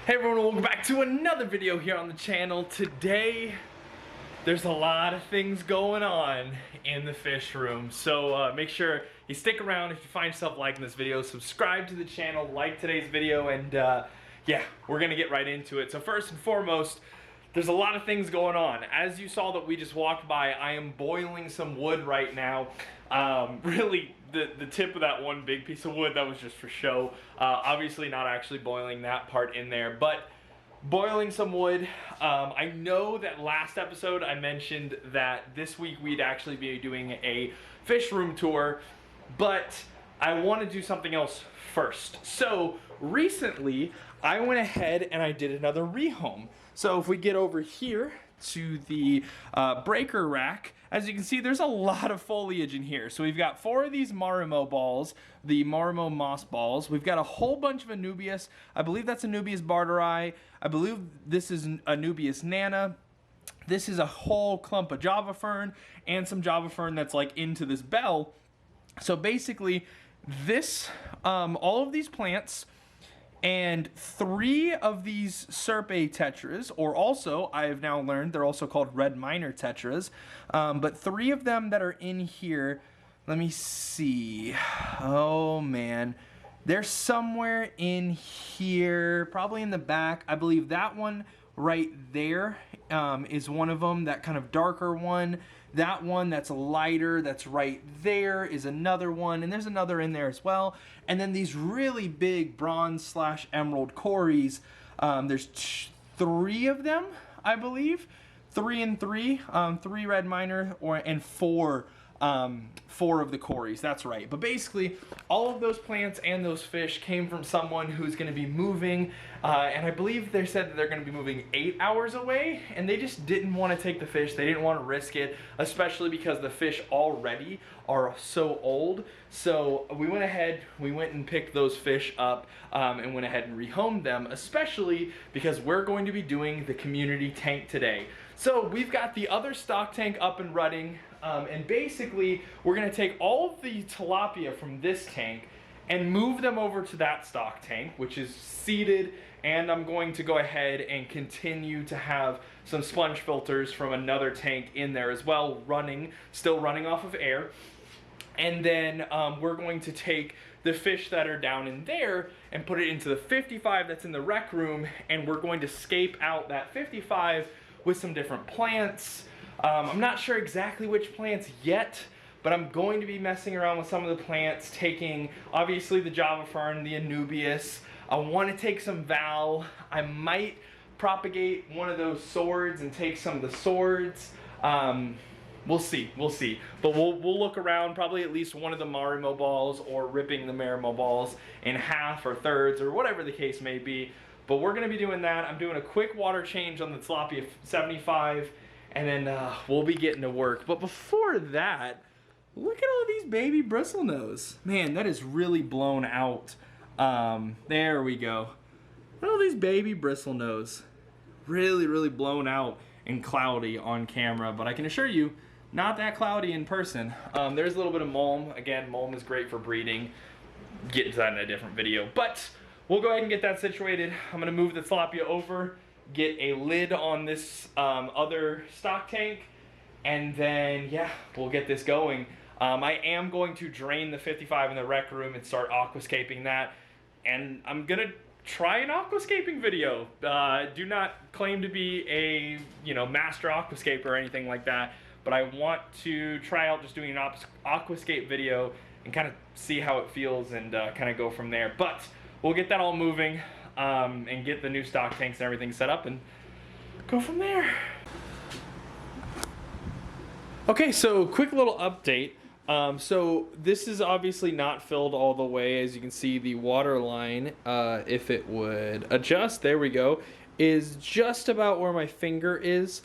Hey everyone, welcome back to another video here on the channel. Today, there's a lot of things going on in the fish room. So make sure you stick around. If you find yourself liking this video, subscribe to the channel, like today's video, and yeah, we're gonna get right into it. So first and foremost, there's a lot of things going on. As you saw that we just walked by, I am boiling some wood right now. Really, the tip of that one big piece of wood, that was just for show. Obviously not actually boiling that part in there, but boiling some wood. I know that last episode I mentioned that this week we'd actually be doing a fish room tour, but I want to do something else first. So recently I went ahead and I did another rehome. So if we get over here to the breaker rack, as you can see, there's a lot of foliage in here. So we've got 4 of these Marimo balls, the Marimo moss balls. We've got a whole bunch of Anubias. I believe that's Anubias barteri. I believe this is Anubias nana. This is a whole clump of Java fern and some Java fern that's like into this bell. So basically, this, all of these plants and 3 of these Serpe tetras, or also, I have now learned, they're also called red minor tetras, but 3 of them that are in here, let me see, oh man, they're somewhere in here, probably in the back. I believe that one right there is one of them, that kind of darker one. That one that's lighter, that's right there, is another one, and there's another in there as well. And then these really big bronze / emerald cories, there's 3 of them, I believe. 3 and 3, 3 red minor, and 4 of the cories, that's right. But basically, all of those plants and those fish came from someone who's going to be moving, and I believe they said that they're going to be moving 8 hours away, and they just didn't want to take the fish. They didn't want to risk it, especially because the fish already are so old. So we went ahead, we went and picked those fish up and went ahead and rehomed them, especially because we're going to be doing the community tank today. So we've got the other stock tank up and running, and basically we're going to take all of the tilapia from this tank and move them over to that stock tank, which is seeded, and I'm going to go ahead and continue to have some sponge filters from another tank in there as well, still running off of air. And then we're going to take the fish that are down in there and put it into the 55 that's in the rec room, and we're going to scape out that 55 with some different plants. I'm not sure exactly which plants yet, but I'm going to be messing around with some of the plants, taking obviously the Java fern, the Anubias. I want to take some Val. I might propagate one of those swords and take some of the swords. We'll see. But we'll look around, probably at least one of the Marimo balls, or ripping the Marimo balls in half or thirds, or whatever the case may be. But we're going to be doing that. I'm doing a quick water change on the tilapia 75, and then we'll be getting to work. But before that, look at all these baby bristlenose. Man, that is really blown out. There we go. Look at all these baby bristlenose. Really blown out and cloudy on camera, but I can assure you, not that cloudy in person. There's a little bit of mulm. Again, mulm is great for breeding. Get into that in a different video. But we'll go ahead and get that situated. I'm gonna move the tilapia over, get a lid on this other stock tank, and then, yeah, we'll get this going. I am going to drain the 55 in the rec room and start aquascaping that, and I'm gonna try an aquascaping video. Do not claim to be a master aquascaper or anything like that, but I want to try out just doing an aquascape video and kind of see how it feels and kind of go from there. But we'll get that all moving and get the new stock tanks and everything set up and go from there. Okay, so quick little update. So this is obviously not filled all the way. As you can see, the water line, if it would adjust, there we go, is just about where my finger is.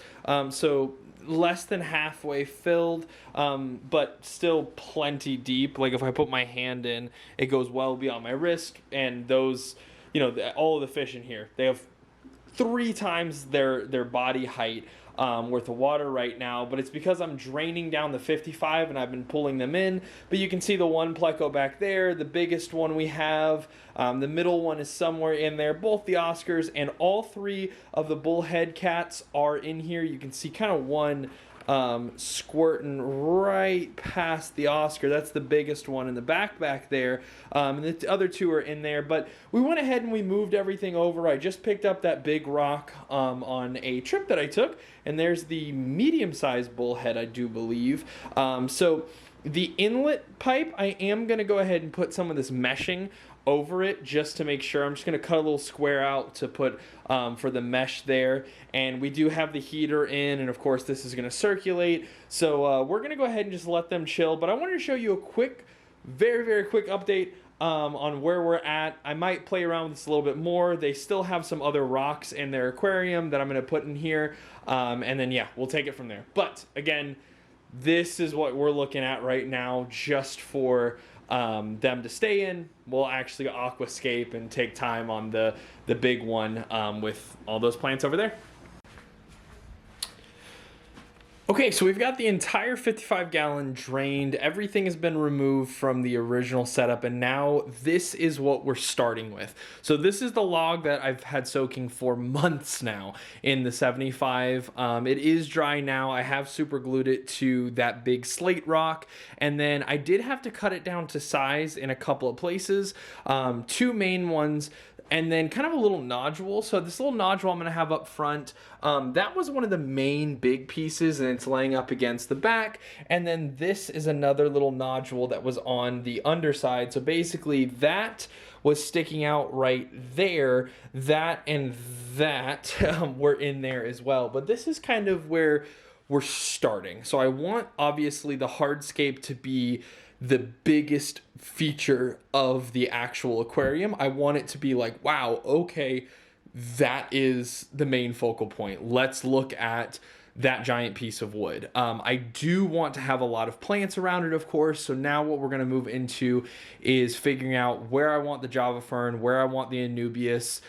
So less than halfway filled, but still plenty deep. Like if I put my hand in, it goes well beyond my wrist. And those, all of the fish in here, they have 3 times their body height. worth of water right now, but it's because I'm draining down the 55 and I've been pulling them in. But you can see the one pleco back there, the biggest one we have. The middle one is somewhere in there. Both the Oscars and all three of the bullhead cats are in here. You can see kind of one squirting right past the Oscar. That's the biggest one in the back there. And the other two are in there. But we went ahead and we moved everything over. I just picked up that big rock on a trip that I took. And there's the medium-sized bullhead, I do believe. So the inlet pipe, I am going to go ahead and put some of this meshing over it just to make sure. I'm just going to cut a little square out to put for the mesh there. And we do have the heater in, and of course this is going to circulate. So we're going to go ahead and just let them chill. But I wanted to show you a quick, very, very quick update on where we're at. I might play around with this a little bit more. They still have some other rocks in their aquarium that I'm going to put in here. And then, yeah, we'll take it from there. But again, this is what we're looking at right now just for them to stay in. We'll actually aquascape and take time on the big one with all those plants over there. Okay, so we've got the entire 55-gallon drained. Everything has been removed from the original setup, and now this is what we're starting with. So this is the log that I've had soaking for months now in the 75. It is dry now. I have super glued it to that big slate rock, and then I did have to cut it down to size in a couple of places. Two main ones, and then kind of a little nodule. So this little nodule I'm going to have up front, that was one of the main big pieces, and it's laying up against the back. And then this is another little nodule that was on the underside. So basically that was sticking out right there. That and that were in there as well. But this is kind of where we're starting. So I want, obviously, the hardscape to be the biggest feature of the actual aquarium. I want it to be like, wow, okay, that is the main focal point. Let's look at that giant piece of wood. I do want to have a lot of plants around it, of course. So now what we're going to move into is figuring out where I want the Java fern, where I want the Anubias.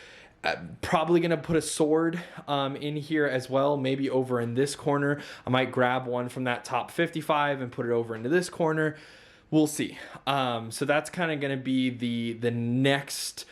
Probably going to put a sword in here as well, maybe over in this corner. I might grab one from that top 55 and put it over into this corner. We'll see. So that's kind of going to be the next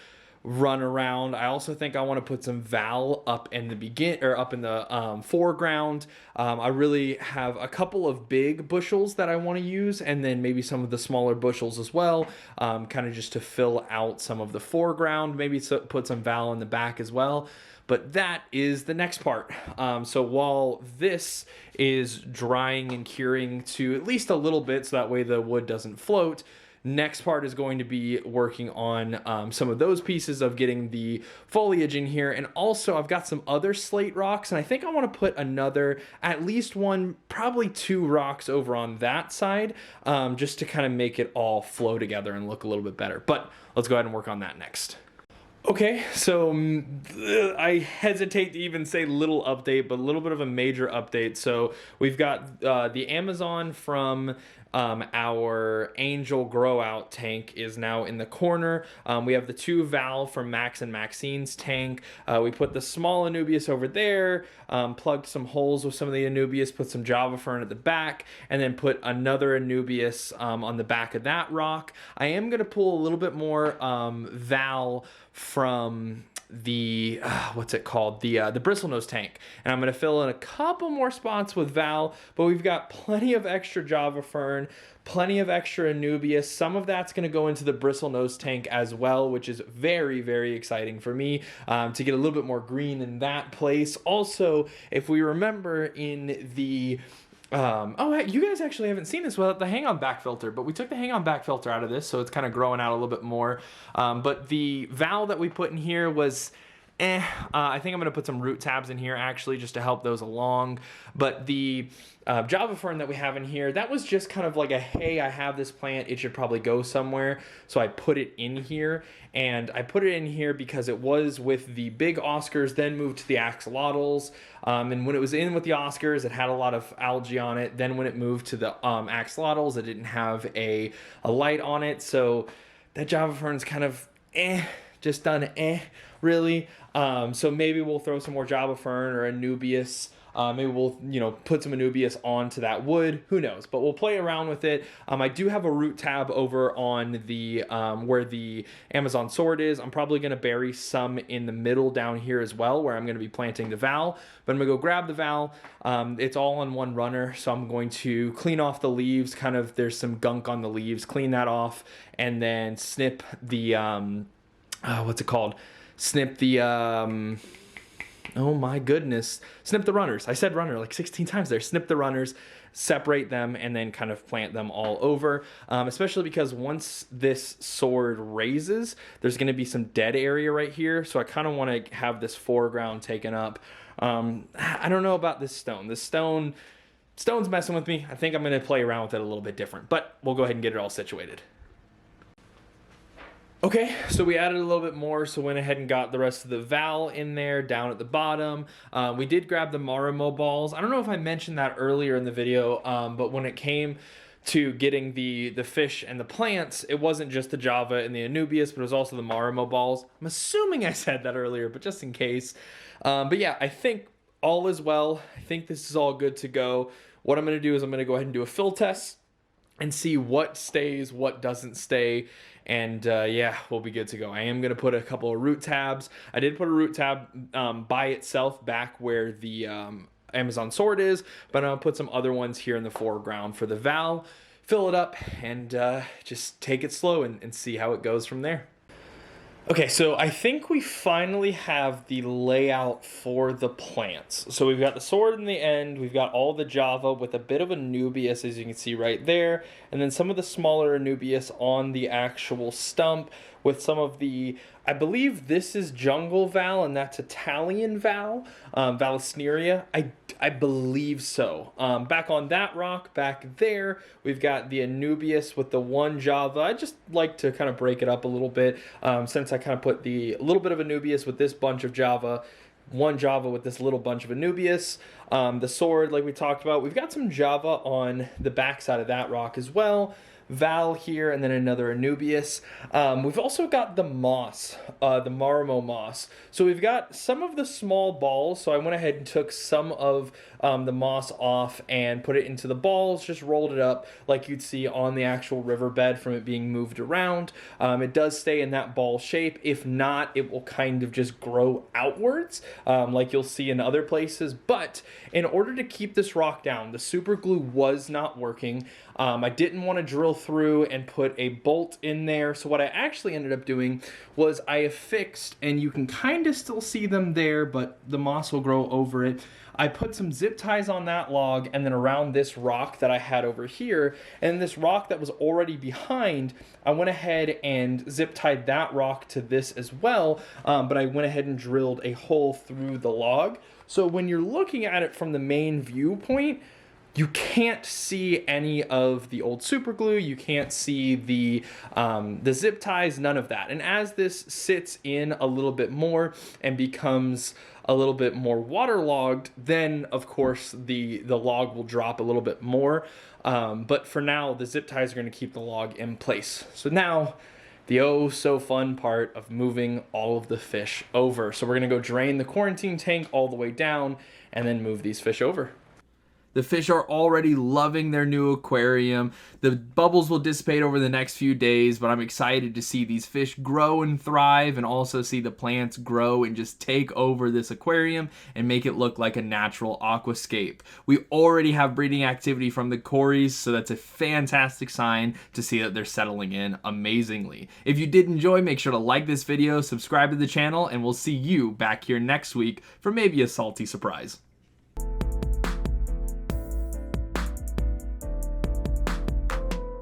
run around. I also think I want to put some val up in the foreground. I really have a couple of big bushels that I want to use, and then maybe some of the smaller bushels as well, kind of just to fill out some of the foreground. Maybe put some val in the back as well. But that is the next part. So while this is drying and curing to at least a little bit, so that way the wood doesn't float, next part is going to be working on some of those pieces of getting the foliage in here. And also I've got some other slate rocks, and I think I want to put at least one, probably two rocks over on that side, just to kind of make it all flow together and look a little bit better. But let's go ahead and work on that next. Okay, so I hesitate to even say little update, but a little bit of a major update. So we've got the Amazon from our Angel Grow Out tank is now in the corner. We have the two valve from Max and Maxine's tank. We put the small Anubias over there, plugged some holes with some of the Anubias, put some Java fern at the back, and then put another Anubias on the back of that rock. I am going to pull a little bit more val from the what's it called, the bristlenose tank, and I'm going to fill in a couple more spots with val. But we've got plenty of extra Java fern, plenty of extra Anubias. Some of that's going to go into the bristlenose tank as well, which is very, very exciting for me, to get a little bit more green in that place. Also, if we remember in the you guys actually haven't seen this without the hang-on back filter, but we took the hang-on back filter out of this, so it's kind of growing out a little bit more. But the val that we put in here was I think I'm going to put some root tabs in here, actually, just to help those along. But the Java fern that we have in here, that was just kind of like a, hey, I have this plant, it should probably go somewhere. So I put it in here, and I put it in here because it was with the big Oscars, then moved to the axolotls. And when it was in with the Oscars, it had a lot of algae on it. Then when it moved to the axolotls, it didn't have a light on it. So that Java fern's kind of just done really. So maybe we'll throw some more Java fern or Anubias Maybe we'll, put some Anubias onto that wood. Who knows? But we'll play around with it. I do have a root tab over on the where the Amazon sword is. I'm probably going to bury some in the middle down here as well, where I'm going to be planting the Val. But I'm going to go grab the Val. It's all on one runner, so I'm going to clean off the leaves. Kind of, there's some gunk on the leaves. Clean that off, and then snip the what's it called? Snip the oh my goodness. Snip the runners. I said runner like 16 times there. Snip the runners, separate them, and then kind of plant them all over. Especially because once this sword raises, there's going to be some dead area right here. So I kind of want to have this foreground taken up. I don't know about this stone. This stone's messing with me. I think I'm going to play around with it a little bit different. But we'll go ahead and get it all situated. Okay, so we added a little bit more, so went ahead and got the rest of the Val in there, down at the bottom. We did grab the Marimo balls. I don't know if I mentioned that earlier in the video, but when it came to getting the fish and the plants, it wasn't just the Java and the Anubias, but it was also the Marimo balls. I'm assuming I said that earlier, but just in case. But yeah, I think all is well. I think this is all good to go. What I'm going to do is I'm going to go ahead and do a fill test and see what stays, what doesn't stay. And yeah, we'll be good to go. I am going to put a couple of root tabs. I did put a root tab by itself back where the Amazon sword is, but I'll put some other ones here in the foreground for the Val. Fill it up and just take it slow and see how it goes from there. Okay, so I think we finally have the layout for the plants. So we've got the sword in the end, we've got all the Java with a bit of Anubias, as you can see right there, and then some of the smaller Anubias on the actual stump with some of the, I believe this is Jungle Val and that's Italian Val, Vallisneria. I believe so. Back on that rock, back there, we've got the Anubias with the one Java. I just like to kind of break it up a little bit since I kind of put the little bit of Anubias with this bunch of Java, one Java with this little bunch of Anubias. The sword, like we talked about, we've got some Java on the back side of that rock as well. Val here, and then another Anubias. We've also got the moss, the Marimo moss. So we've got some of the small balls, so I went ahead and took some of the moss off and put it into the balls, just rolled it up like you'd see on the actual riverbed from it being moved around. It does stay in that ball shape. If not, it will kind of just grow outwards, like you'll see in other places. But in order to keep this rock down, the super glue was not working. I didn't want to drill through and put a bolt in there. So what I actually ended up doing was I affixed, and you can kind of still see them there, but the moss will grow over it. I put some zip ties on that log and then around this rock that I had over here, and this rock that was already behind, I went ahead and zip tied that rock to this as well, but I went ahead and drilled a hole through the log. So when you're looking at it from the main viewpoint, you can't see any of the old super glue, you can't see the zip ties, none of that. And as this sits in a little bit more and becomes a little bit more waterlogged, then of course the log will drop a little bit more. But for now, the zip ties are going to keep the log in place. So now, the oh so fun part of moving all of the fish over. So we're going to go drain the quarantine tank all the way down and then move these fish over. The fish are already loving their new aquarium. The bubbles will dissipate over the next few days, but I'm excited to see these fish grow and thrive and also see the plants grow and just take over this aquarium and make it look like a natural aquascape. We already have breeding activity from the cories, so that's a fantastic sign to see that they're settling in amazingly. If you did enjoy, make sure to like this video, subscribe to the channel, and we'll see you back here next week for maybe a salty surprise.